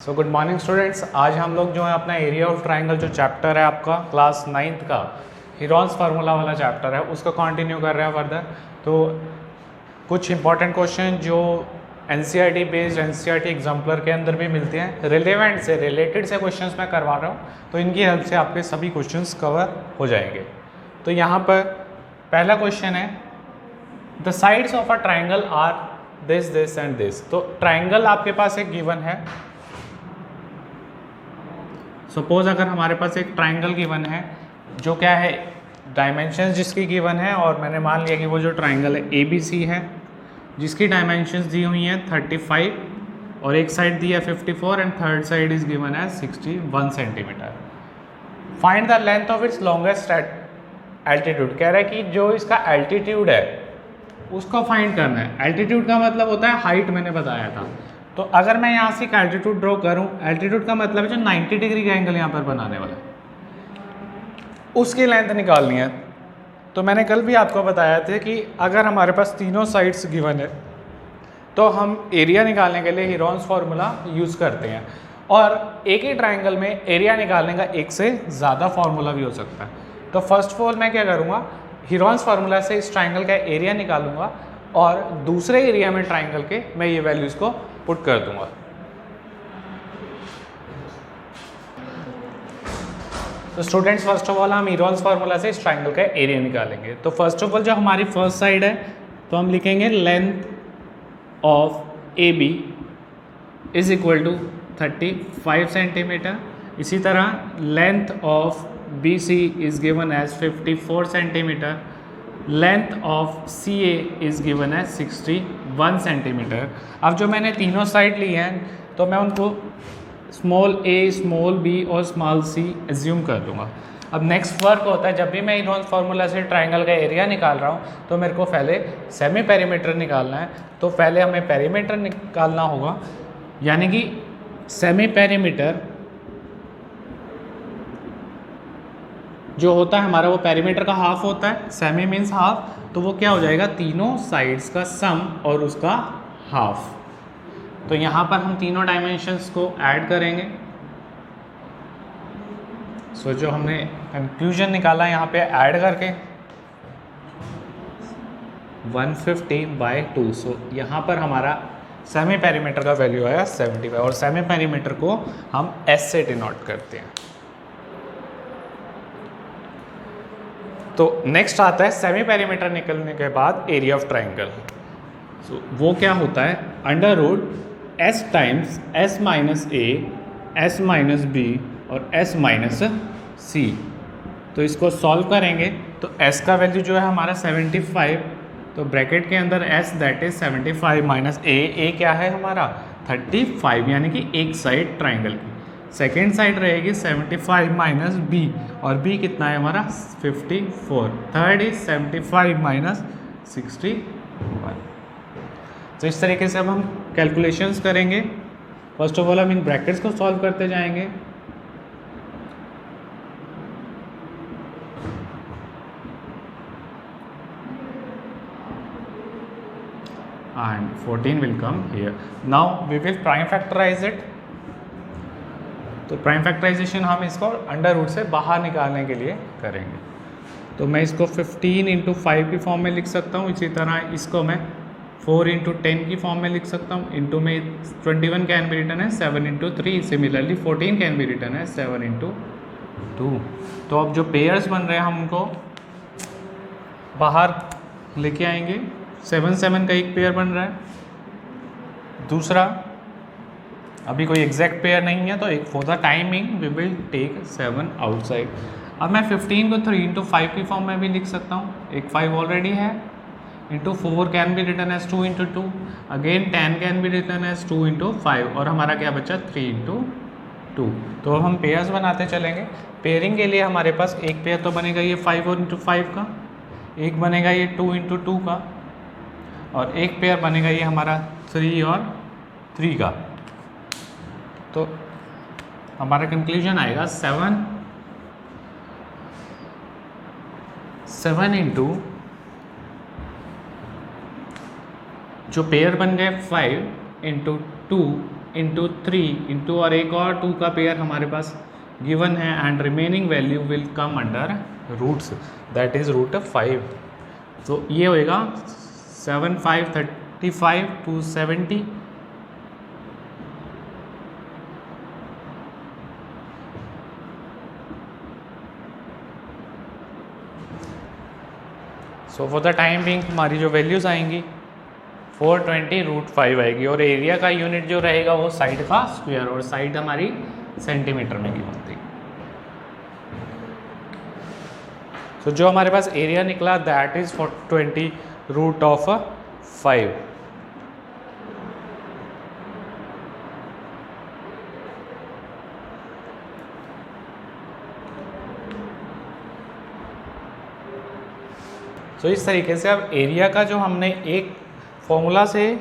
So good morning students. आज हम लोग जो है अपना एरिया ऑफ ट्राइंगल जो चैप्टर है आपका क्लास 9th का हीरोन्स फार्मूला वाला चैप्टर है उसको कंटिन्यू कर रहे हैं फर्दर। तो कुछ इंपॉर्टेंट क्वेश्चन जो एनसीईआरटी बेस्ड एनसीईआरटी एग्जाम्पलर के अंदर भी मिलते हैं, रिलेवेंट से रिलेटेड से क्वेश्चंस मैं करवा रहा हूँ, तो इनकी हेल्प से आपके सभी क्वेश्चंस कवर हो जाएंगे। तो यहाँ पर पहला क्वेश्चन है, the sides of a triangle are this and this. तो ट्राइंगल आपके पास एक गिवन है। सपोज अगर हमारे पास एक ट्राइंगल गिवन है जो क्या है, डायमेंशंस जिसकी गिवन है, और मैंने मान लिया कि वो जो ट्राइंगल है ABC है जिसकी डायमेंशंस दी हुई हैं 35 और एक साइड दी है 54 and third side is given है 61 centimetre. Find the length of its longest altitude. कह रहा है कि जो इसका एल्टीट्यूड है उसको फाइंड करना है। एल्टीट्यूड का मतलब होता है हाइट, मैंने बताया था। तो अगर मैं यहाँ से एक एल्टीट्यूड ड्रॉ करूँ, एल्टीट्यूड का मतलब है जो 90 डिग्री का एंगल यहाँ पर बनाने वाला है उसकी लेंथ निकालनी है। तो मैंने कल भी आपको बताया था कि अगर हमारे पास तीनों साइड्स गिवन है तो हम एरिया निकालने के लिए हीरोन्स फार्मूला यूज़ करते हैं, और एक ही ट्राइंगल में एरिया निकालने का एक से ज़्यादा फार्मूला भी हो सकता है। तो फर्स्ट ऑफ ऑल मैं क्या करूँगा, हीरोन्स फार्मूला से इस ट्राइंगल का एरिया निकालूंगा और दूसरे एरिया में ट्राइंगल के मैं ये वैल्यूज़ को पुट कर दूंगा। तो स्टूडेंट्स फर्स्ट ऑफ ऑल हम हीरोन्स फार्मूला से इस ट्राइंगल का एरिया निकालेंगे। तो फर्स्ट ऑफ ऑल जो हमारी फर्स्ट साइड है तो हम लिखेंगे length of AB is equal to 35 centimetre. इसी तरह length of BC is given as 54 centimetre. Length of CA is given है 61 सेंटीमीटर। अब जो मैंने तीनों साइड ली हैं तो मैं उनको स्मॉल a, स्मॉल b और स्मॉल c एज्यूम कर दूंगा। अब नेक्स्ट वर्क होता है, जब भी मैं हीरोन्स फार्मूला से ट्राइंगल का एरिया निकाल रहा हूँ तो मेरे को पहले सेमी पेरीमीटर निकालना है। तो पहले हमें पेरीमीटर निकालना होगा, यानी कि सेमी पेरीमीटर जो होता है हमारा वो पेरीमीटर का हाफ होता है। सेमी मीन्स हाफ, तो वो क्या हो जाएगा, तीनों साइड्स का सम और उसका हाफ। तो यहाँ पर हम तीनों डायमेंशंस को ऐड करेंगे। सो जो हमने कंक्लूजन निकाला यहाँ पे ऐड करके 150/2। सो यहाँ पर हमारा सेमी पेरीमीटर का वैल्यू आया 75, और सेमी पेरीमीटर को हम S से डिनोट करते हैं। तो नेक्स्ट आता है सेमी पेरीमीटर निकलने के बाद एरिया ऑफ ट्राइंगल। सो वो क्या होता है, under root S times S minus A, S minus B और S माइनस C। तो इसको सॉल्व करेंगे तो S का वैल्यू जो है हमारा 75, तो ब्रैकेट के अंदर S that is 75 minus A क्या है हमारा 35, यानी कि एक साइड ट्राइंगल की। सेकेंड साइड रहेगी 75 माइनस B, और B कितना है हमारा 54। Third is 75 minus 61। तो इस तरीके से अब हम कैलकुलेशंस करेंगे। फर्स्ट ऑफ ऑल हम इन ब्रैकेट्स को सॉल्व करते जाएंगे। And 14 will come here. Now we will prime factorize it. तो प्राइम फैक्टराइजेशन हम इसको अंडर रूट से बाहर निकालने के लिए करेंगे। तो मैं इसको 15 × 5 की फॉर्म में लिख सकता हूँ। इसी तरह इसको मैं 4 × 10 की फॉर्म में लिख सकता हूँ। इंटू में 21 कैन बी रिटर्न है 7 × 3। सिमिलरली 14 कैन बी रिटर्न है 7 × 2। तो अब जो पेयर्स बन रहे हैं हम उनको बाहर लेके आएंगे। 7 7 का एक पेयर बन रहा है। दूसरा अभी कोई एग्जैक्ट पेयर नहीं है, तो एक for the timing we will take 7 outside. अब मैं 15 को 3 × 5 की फॉर्म में भी लिख सकता हूँ। एक 5 ऑलरेडी है। Into 4 can be return as 2 × 2। Again 10 can be return as 2 × 5, और हमारा क्या बचा 3 × 2। तो हम पेयर्स बनाते चलेंगे। पेयरिंग के लिए हमारे पास एक पेयर तो बनेगा ये 5 और × 5 का, एक बनेगा ये 2 × 2 का, और एक पेयर बनेगा ये हमारा 3 और 3 का। तो हमारा कंक्लूजन आएगा 7 इंटू जो पेयर बन गए 5 इंटू 2 इंटू 3 इंटू और एक और 2 का पेयर हमारे पास गिवन है and remaining value will come under roots that is root 5. तो ये होएगा 7 5 35 270. So for the time being हमारी जो वैल्यूज़ आएंगी 420√5 आएगी और एरिया का यूनिट जो रहेगा वो साइड का स्क्वायर और साइड हमारी सेंटीमीटर में की होती है. तो जो हमारे पास एरिया निकला दैट इज 420√5. तो इस तरीके से अब एरिया का जो हमने एक फॉर्मूला से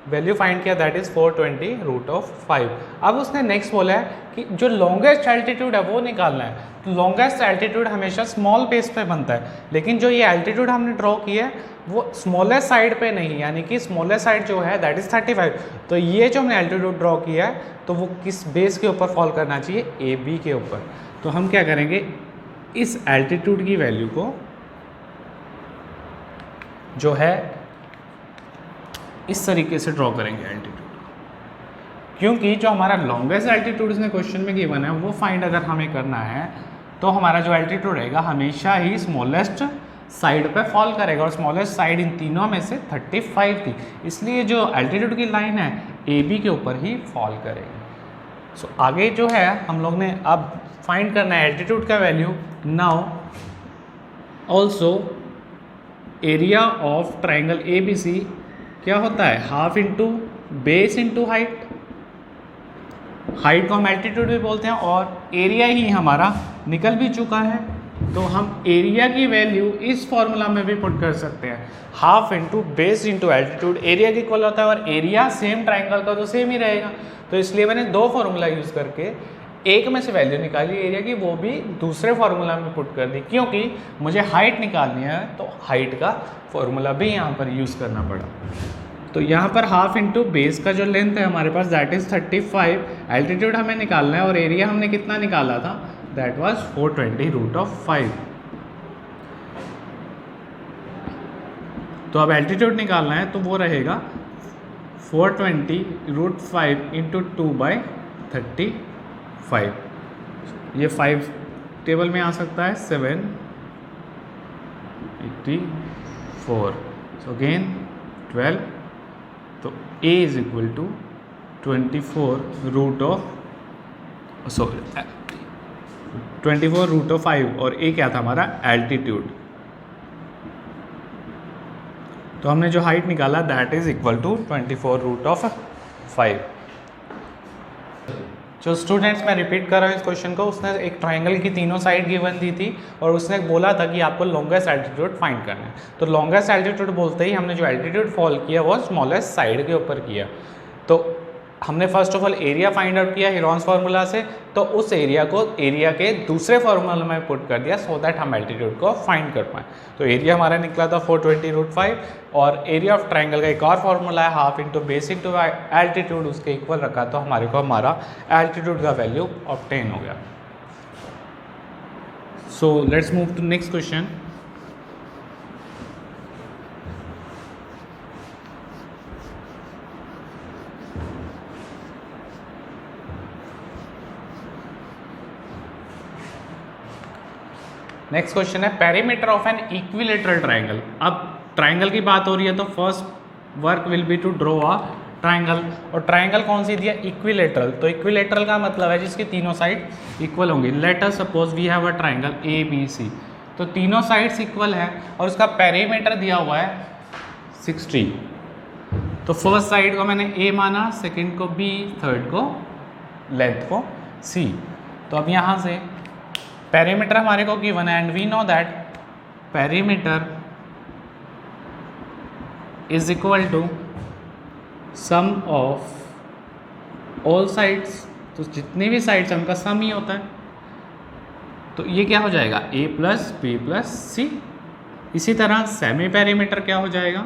वैल्यू फाइंड किया दैट इज़ 420√5. अब उसने नेक्स्ट बोला है कि जो लॉन्गेस्ट एल्टीट्यूड है वो निकालना है. तो लॉन्गेस्ट एल्टीट्यूड हमेशा स्मॉल बेस पे बनता है, लेकिन जो ये एल्टीट्यूड हमने ड्रॉ किया है वो स्मॉलेस्ट साइड पे नहीं, यानी कि स्मॉलेस्ट साइड जो है दैट इज़ 35. तो ये जो हमने एल्टीट्यूड ड्रॉ किया है तो वो किस बेस के ऊपर फॉल करना चाहिए, ए बी के ऊपर. तो हम क्या करेंगे, इस एल्टीट्यूड की वैल्यू को जो है इस तरीके से ड्रॉ करेंगे एल्टीट्यूड, क्योंकि जो हमारा लॉन्गेस्ट एल्टीट्यूड इसने क्वेश्चन में गिवन है वो फाइंड अगर हमें करना है तो हमारा जो एल्टीट्यूड रहेगा हमेशा ही स्मॉलेस्ट साइड पे फॉल करेगा और स्मॉलेस्ट साइड इन तीनों में से 35 थी, इसलिए जो एल्टीट्यूड की लाइन है ए बी के ऊपर ही फॉल करेगी. सो आगे जो है हम लोग ने अब फाइंड करना है एल्टीट्यूड का value. Now also area of triangle A B C क्या होता है, half into base into height. Height को हम एल्टीट्यूड भी बोलते हैं और एरिया ही हमारा निकल भी चुका है, तो हम एरिया की वैल्यू इस फॉर्मूला में भी पुट कर सकते हैं. Half into base into altitude area के इक्वल होता है और एरिया सेम ट्राइंगल का तो सेम ही रहेगा. तो इसलिए मैंने दो फॉर्मूला यूज़ करके एक में से वैल्यू निकाली एरिया की, वो भी दूसरे फार्मूला में पुट कर दी, क्योंकि मुझे हाइट निकालनी है तो हाइट का फॉर्मूला भी यहाँ पर यूज़ करना पड़ा. तो यहाँ पर हाफ इंटू बेस का जो लेंथ है हमारे पास दैट इज़ 35. एल्टीट्यूड हमें निकालना है और एरिया हमने कितना निकाला था दैट वाज 420√5. तो अब एल्टीट्यूड निकालना है तो वो रहेगा 420√5 इंटू 2/35. ये 5 टेबल में आ सकता है 784. So again 12. तो a इज इक्वल टू 24√5 और a क्या था हमारा एल्टीट्यूड. तो हमने जो हाइट निकाला दैट इज इक्वल टू 24√5. जो स्टूडेंट्स, मैं रिपीट कर रहा हूँ इस क्वेश्चन को, उसने एक ट्राइंगल की तीनों साइड गिवन दी थी और उसने बोला था कि आपको लॉन्गेस्ट एल्टीट्यूड फाइंड करना है. तो लॉन्गेस्ट एल्टीट्यूड बोलते ही हमने जो एल्टीट्यूड फॉल किया वो स्मॉलेस्ट साइड के ऊपर किया. तो हमने first of all area find out किया हिरॉन्स फार्मूला से, तो उस एरिया को एरिया के दूसरे फार्मूला में पुट कर दिया सो दैट हम एल्टीट्यूड को फाइंड कर पाएँ. तो एरिया हमारा निकला था 420√5 और एरिया ऑफ ट्राइंगल का एक और फार्मूला है half into base into altitude, उसके इक्वल रखा तो हमारे को हमारा एल्टीट्यूड का वैल्यू ऑब्टेन हो गया. So let's move to next question. Next question है perimeter of an equilateral triangle. अब ट्राइंगल की बात हो रही है तो first work will be to draw a triangle. और ट्राइंगल कौन सी दिया, इक्विलेटरल. तो इक्विलेटरल का मतलब है जिसकी तीनों साइड इक्वल होंगी. Let us suppose we have a triangle A B C. तो तीनों साइड्स इक्वल है और उसका पेरीमीटर दिया हुआ है 60. तो फर्स्ट साइड को मैंने ए माना, सेकेंड को बी, थर्ड को लेंथ को सी. तो अब यहाँ से पेरीमीटर हमारे को गिवन है and we know that perimeter is equal to sum of all sides. तो जितने भी साइड्स हैं उनका सम ही होता है. तो ये क्या हो जाएगा a प्लस बी प्लस सी. इसी तरह सेमी पेरीमीटर क्या हो जाएगा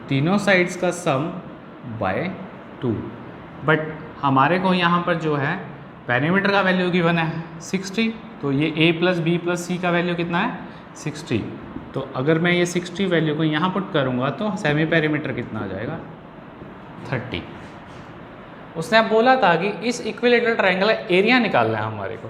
तीनों साइड्स का सम बाय 2। बट हमारे को यहाँ पर जो है पेरीमीटर का वैल्यू गिवन है 60, तो ये a प्लस बी प्लस सी का वैल्यू कितना है 60। तो अगर मैं ये 60 वैल्यू को यहाँ पुट करूँगा तो सेमी पेरीमीटर कितना आ जाएगा 30। उसने अब बोला था कि इस इक्विलेटरल ट्रायंगल का एरिया निकालना है हमारे को।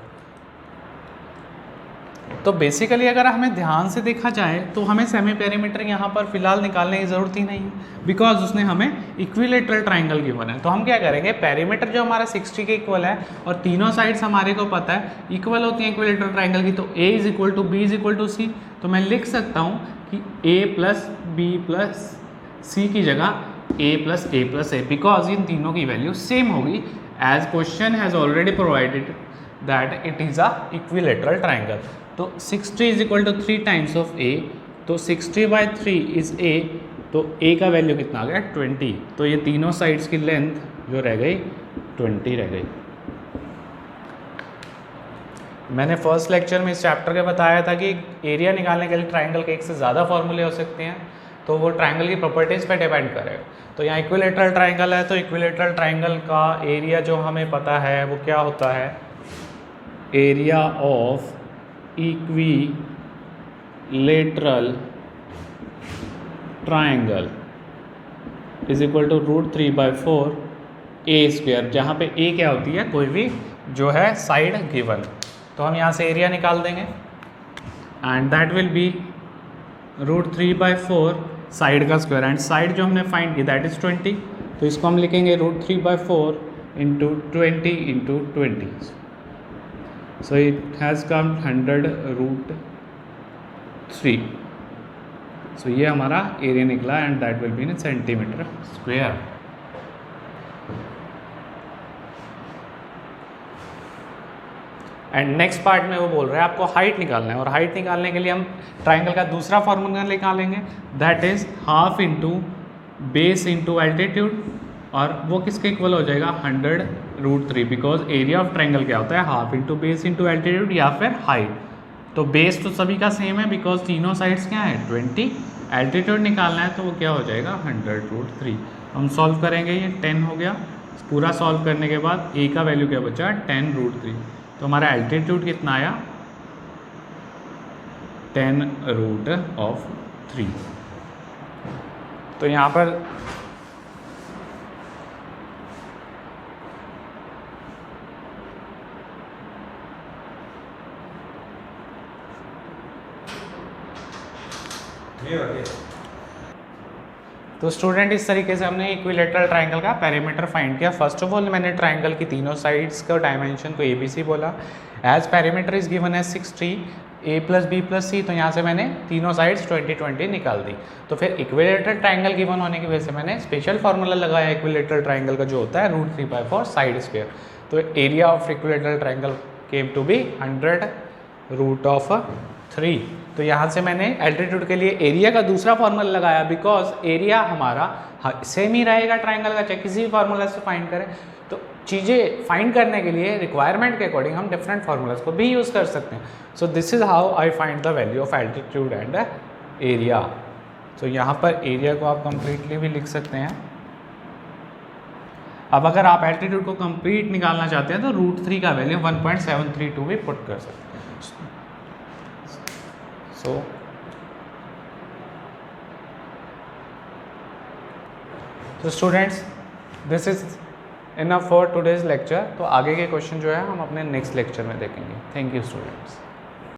तो बेसिकली अगर हमें ध्यान से देखा जाए तो हमें सेमी पेरीमीटर यहाँ पर फिलहाल निकालने की ज़रूरत ही नहीं है, बिकॉज उसने हमें इक्विलेटरल ट्रायंगल गिवन है। तो हम क्या करेंगे, पेरीमीटर जो हमारा 60 के इक्वल है और तीनों साइड्स हमारे को पता है इक्वल होती हैं इक्विलेटरल ट्रायंगल की, तो a is equal to B is equal to C. तो मैं लिख सकता हूँ कि a plus B plus C की जगह a प्लस ए, बिकॉज इन तीनों की वैल्यू सेम होगी, as question has already provided that it is a equilateral triangle. तो 60 is equal to 3 times of a, तो 60/3 इज a, तो a का वैल्यू कितना आ गया 20। तो ये तीनों साइड्स की लेंथ जो रह गई 20 रह गई। मैंने फर्स्ट लेक्चर में इस चैप्टर के बताया था कि एरिया निकालने के लिए ट्रायंगल के एक से ज़्यादा फॉर्मूले हो सकते हैं, तो वो ट्रायंगल की प्रॉपर्टीज़ पे डिपेंड करेगा। तो यहाँ इक्विलेटरल ट्रायंगल है, तो इक्विलेटरल ट्रायंगल का एरिया जो हमें पता है वो क्या होता है, area of equilateral triangle is equal to √3/4 a², जहाँ पे a क्या होती है, कोई भी जो है साइड गिवन। तो हम यहाँ से एरिया निकाल देंगे and that will be √3/4 side का स्क्वायर, एंड साइड जो हमने फाइंड की दैट इज़ 20, तो इसको हम लिखेंगे √3/4 into 20 into 20, so it has come 100√3। so ये हमारा एरिया निकला and that will be in centimetre square. And next part में वो बोल रहे हैं आपको हाइट निकालना है, और हाइट निकालने के लिए हम ट्रायंगल का दूसरा फॉर्मूला निकालेंगे, that is half into base into altitude, और वो किसके इक्वल हो जाएगा 100√3, बिकॉज एरिया ऑफ ट्रायंगल क्या होता है half into base into altitude या फिर हाइट। तो बेस तो सभी का सेम है बिकॉज तीनों साइड्स क्या है 20, एल्टीट्यूड निकालना है तो वो क्या हो जाएगा 100√3। हम सॉल्व करेंगे, ये 10 हो गया, पूरा सॉल्व करने के बाद a का वैल्यू क्या बचा 10√3, तो हमारा एल्टीट्यूड कितना आया 10√3। तो यहाँ पर तो स्टूडेंट इस तरीके से हमने इक्विलेटरल ट्रायंगल का पेरीमीटर फाइंड किया। फर्स्ट ऑफ ऑल मैंने ट्रायंगल की तीनों साइड्स का डायमेंशन को ABC बोला, एज पेरीमीटर इज गिवन है 60 a प्लस बी प्लस सी, तो यहाँ से मैंने तीनों साइड्स 20 निकाल दी। तो फिर इक्विलेटरल ट्रायंगल गिवन होने की वजह से मैंने स्पेशल फार्मूला लगाया इक्विलेटरल ट्रायंगल का जो होता है √3/4 साइड स्क्वायर। तो area of equilateral triangle came to be 100√3। तो यहाँ से मैंने एल्टीट्यूड के लिए एरिया का दूसरा फार्मूला लगाया, बिकॉज एरिया हमारा सेम ही रहेगा ट्रायंगल का, चाहे किसी भी फार्मूला से फाइंड करें। तो चीज़ें फाइंड करने के लिए रिक्वायरमेंट के अकॉर्डिंग हम डिफरेंट फार्मूलाज को भी यूज़ कर सकते हैं। So this is how I find the value of altitude and area. तो यहाँ पर एरिया को आप कंप्लीटली भी लिख सकते हैं। अब अगर आप एल्टीट्यूड को कंप्लीट निकालना चाहते हैं तो √3 का वैल्यू 1.732 भी पुट कर सकते हैं। So students, this is enough for today's lecture। तो आगे के क्वेश्चन जो है हम अपने नेक्स्ट लेक्चर में देखेंगे। Thank you students.